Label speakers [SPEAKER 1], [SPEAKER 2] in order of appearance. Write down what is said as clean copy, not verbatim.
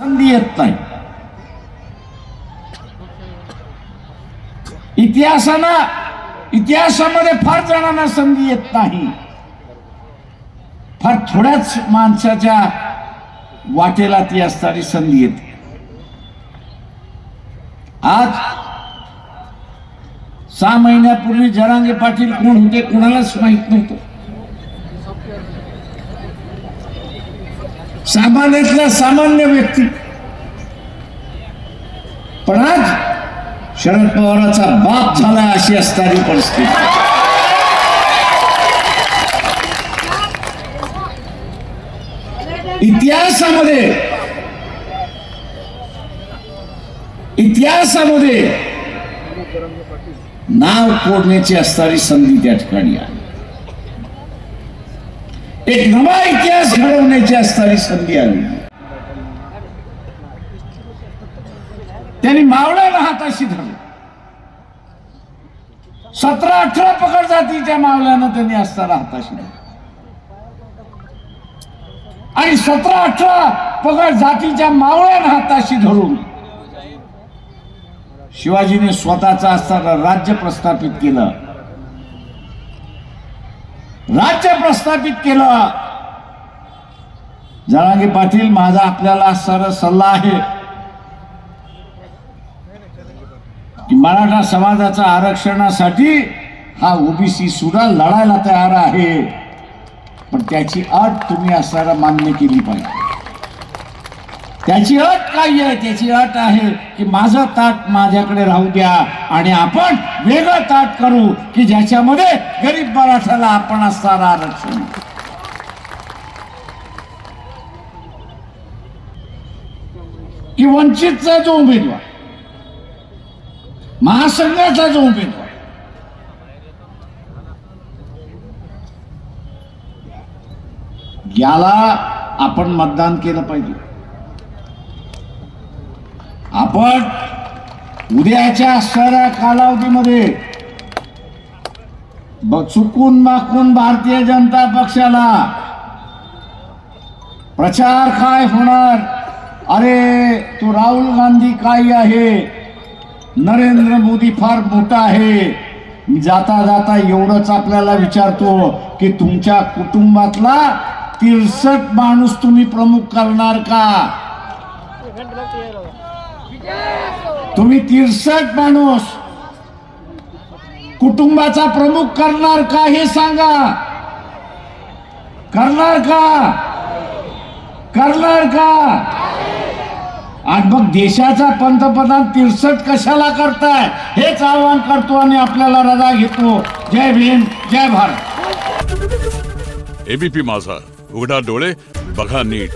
[SPEAKER 1] संधी येत नाही. इतिहासामध्ये फार जणांना संधी येत नाही. फार थोड्याच माणसाच्या वाटेला ती असणारी संधी येते. आज 6 महिन्यापूर्वी जरांगे पाटील कोण होते कोणालाच माहित नव्हतं. सामान्यातला सामान्य व्यक्ती. पण आज शरद पवारांचा बाप झाला अशी असणारी परिस्थिती. इतिहासामध्ये नाव कोरण्याची असणारी संधी त्या ठिकाणी आहे. एक नवा इतिहास घडवण्याची असणारी संधी आली. त्यांनी मावळ्याला हाताशी धरलं. 17-18 पकड जातीच्या मावळ्यानं त्यांनी असताना हाताशी धरलं आणि 17-18 पगड जातीच्या मावळ्यानं हाताशी धरून शिवाजीने स्वतःचा असताना राज्य प्रस्थापित केलं. जरांगे पाटील, माझा आपल्याला असणारा सल्ला आहे की मराठा समाजाच्या आरक्षणासाठी हा ओबीसी सुद्धा लढायला तयार आहे, पण त्याची अट तुम्ही असणारा मान्य केली पाहिजे. त्याची अट काय आहे? त्याची अट आहे की माझं ताट माझ्याकडे राहू द्या आणि आपण वेगळं ताट करू की ज्याच्यामध्ये गरीब मराठ्याला आपण असणारं आरक्षण. की वंचितचा जो उमेदवार, महासंघाचा जो उमेदवार, याला आपण मतदान केलं पाहिजे. आपण उद्याच्या असणाऱ्या कालावधीमध्ये चुकून माकून भारतीय जनता पक्षाला प्रचार काय होणार, अरे तो राहुल गांधी काय आहे, नरेंद्र मोदी फार मोठा आहे. जाता जाता एवढंच आपल्याला विचारतो की तुमच्या कुटुंबातला 63 माणूस तुम्ही प्रमुख करणार का? तुम्ही 63 माणूस कुटुंबाचा प्रमुख करणार का हे सांगा. करणार का? आणि मग देशाचा पंतप्रधान 63 कशाला करताय हेच आवाहन करतो आणि आपल्याला रजा घेतो. जय भीम, जय भारत.
[SPEAKER 2] एबीपी माझा, उघडा डोळे बघा नीट.